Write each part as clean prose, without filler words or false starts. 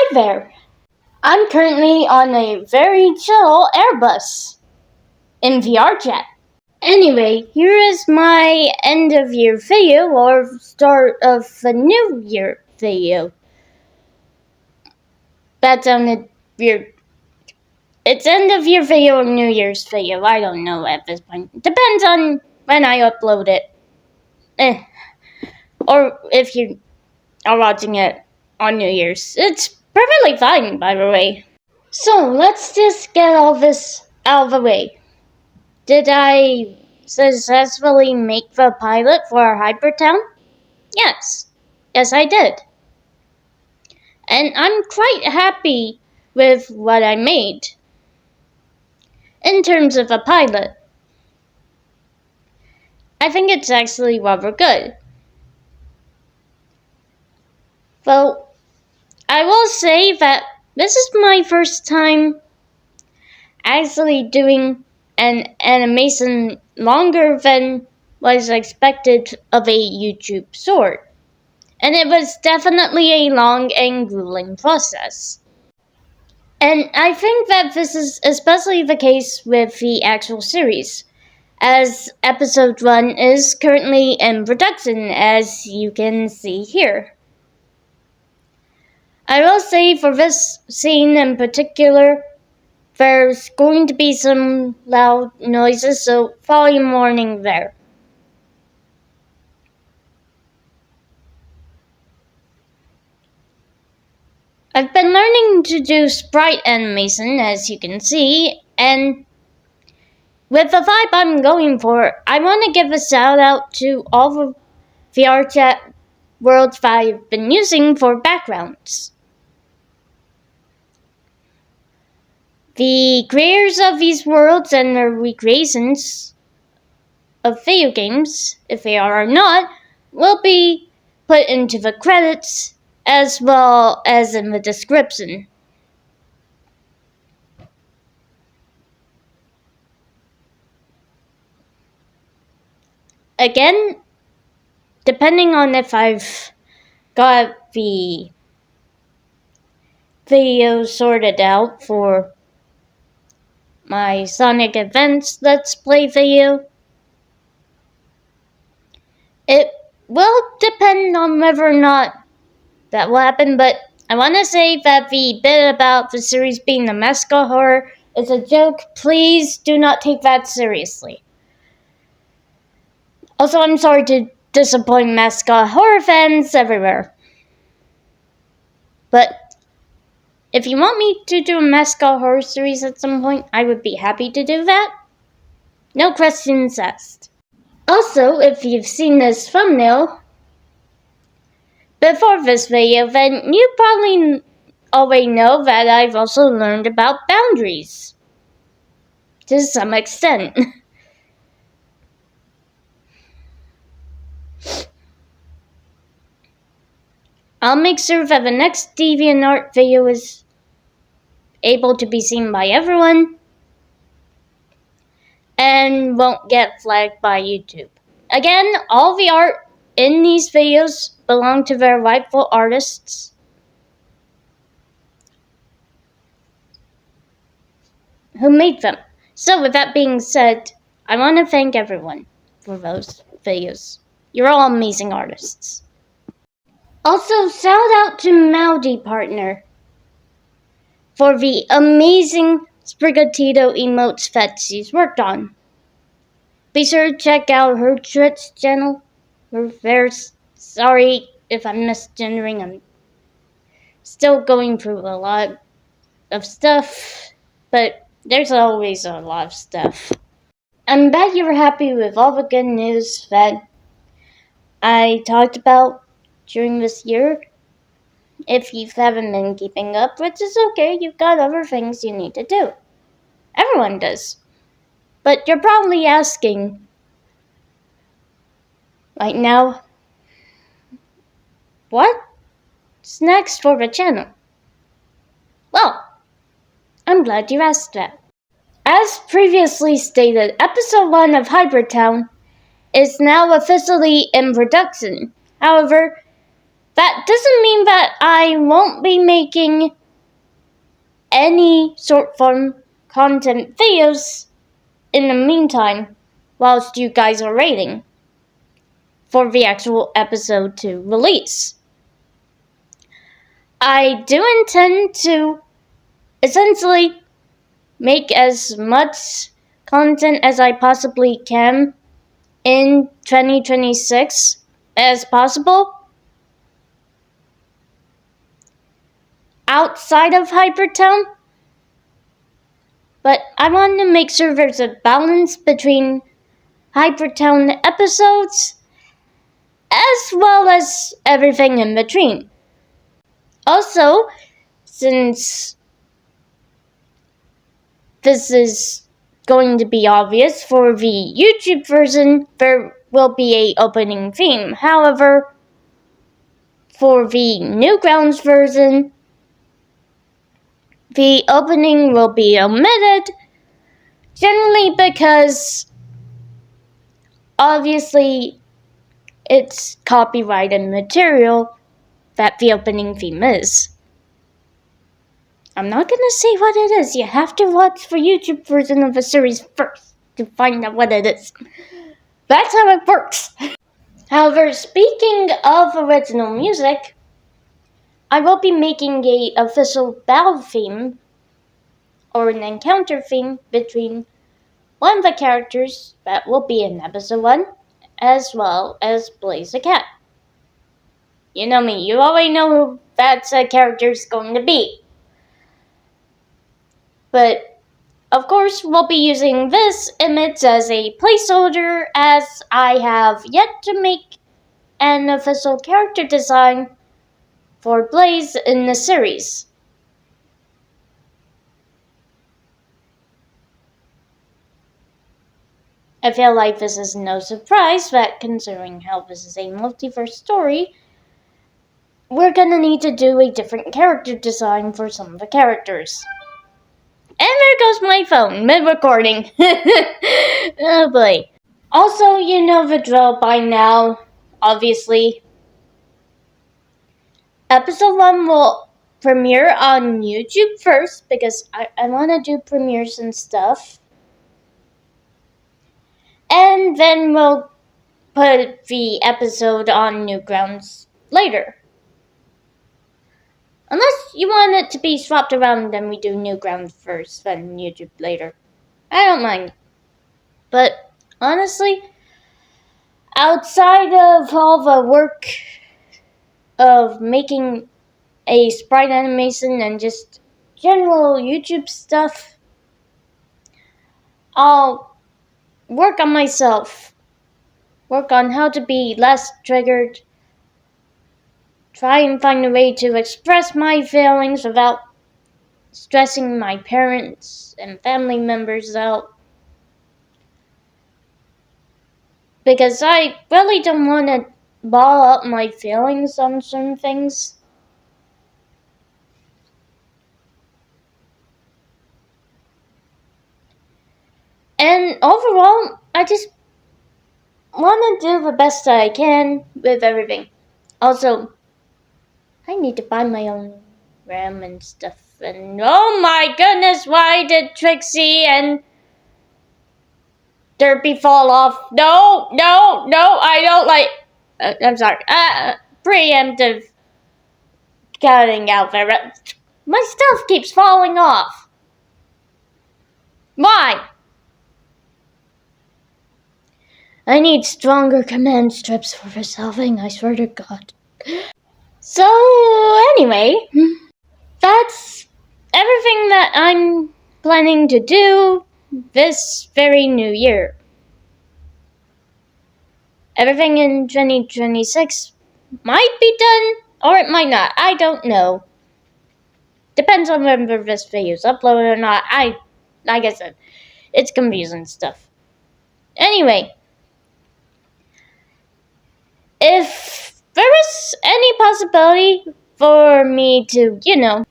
Hi there! I'm currently on a very chill Airbus in VRChat. Anyway, here is my end of year video or start of a new year video. That sounded weird. It's end of year video or New Year's video, I don't know at this point. Depends on when I upload it. Or if you are watching it on New Year's. It's perfectly fine, by the way. So, let's just get all this out of the way. Did I successfully make the pilot for Hypertown? Yes. Yes, I did. And I'm quite happy with what I made. In terms of a pilot, I think it's actually rather good. Well, I will say that this is my first time actually doing an animation longer than was expected of a YouTube sort. And it was definitely a long and grueling process. And I think that this is especially the case with the actual series, as episode 1 is currently in production, as you can see here. I will say for this scene in particular, there's going to be some loud noises, so volume warning there. I've been learning to do sprite animation, as you can see, and with the vibe I'm going for, I want to give a shout out to all the VRChat worlds that I've been using for backgrounds. The creators of these worlds and their recreations of video games, if they are or not, will be put into the credits as well as in the description. Again, depending on if I've got the video sorted out for my Sonic Advance Let's Play video, it will depend on whether or not that will happen, but I want to say that the bit about the series being a mascot horror is a joke. Please do not take that seriously. Also, I'm sorry to disappoint mascot horror fans everywhere. But if you want me to do a mascot horror series at some point, I would be happy to do that. No questions asked. Also, if you've seen this thumbnail before this video, then you probably already know that I've also learned about boundaries. To some extent. I'll make sure that the next DeviantArt video is able to be seen by everyone and won't get flagged by YouTube. Again, all the art in these videos belong to their rightful artists. Who made them. So with that being said, I want to thank everyone for those videos. You're all amazing artists. Also, shout out to Maldi Partner for the amazing Sprigatito emotes that she's worked on. Be sure to check out her Twitch channel. Sorry if I'm misgendering. I'm still going through a lot of stuff, but there's always a lot of stuff. I'm glad you were happy with all the good news that I talked about during this year. If you haven't been keeping up, which is okay, you've got other things you need to do. Everyone does. But you're probably asking right now, what's next for the channel? Well, I'm glad you asked that. As previously stated, episode 1 of Hypertown is now officially in production. However, That doesn't mean that I won't be making any short form content videos in the meantime, whilst you guys are waiting for the actual episode to release. I do intend to essentially make as much content as I possibly can in 2026 as possible outside of Hypertown. But I want to make sure there's a balance between Hypertown episodes as well as everything in between. Also, since this is going to be obvious, for the YouTube version, there will be a opening theme. However, for the Newgrounds version, the opening will be omitted, generally because obviously it's copyrighted material that the opening theme is. I'm not gonna say what it is. You have to watch the YouTube version of the series first to find out what it is. That's how it works. However, speaking of original music, I will be making a official battle theme or an encounter theme between one of the characters that will be in episode 1 as well as Blaze the Cat. You know me, you already know who that character's going to be. But of course, we'll be using this image as a placeholder, as I have yet to make an official character design for Blaze in the series. I feel like this is no surprise that, considering how this is a multiverse story, we're gonna need to do a different character design for some of the characters. And there goes my phone, mid-recording. Oh boy. Also, you know the drill by now, obviously. Episode 1 will premiere on YouTube first, because I want to do premieres and stuff. And then we'll put the episode on Newgrounds later. Unless you want it to be swapped around, then we do Newgrounds first, then YouTube later. I don't mind. But honestly, outside of all the work of making a sprite animation and just general YouTube stuff, I'll work on myself. Work on how to be less triggered. Try and find a way to express my feelings without stressing my parents and family members out. Because I really don't want to ball up my feelings on certain things. And overall, I just want to do the best I can with everything. Also, I need to buy my own RAM and stuff. And oh my goodness, why did Trixie and Derpy fall off? No, I don't like... I'm sorry. Preemptive cutting out there. My stuff keeps falling off. Why? I need stronger command strips for resolving, I swear to God. So, anyway, that's everything that I'm planning to do this very new year. Everything in 2026 might be done, or it might not. I don't know. Depends on whether this video is uploaded or not. Like I said, it's confusing stuff. Anyway, if there is any possibility for me to,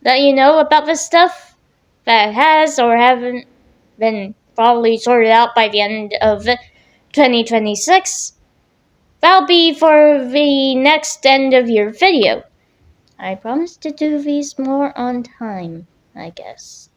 let you know about this stuff that has or haven't been probably sorted out by the end of 2026, that'll be for the next end of your video. I promise to do these more on time, I guess.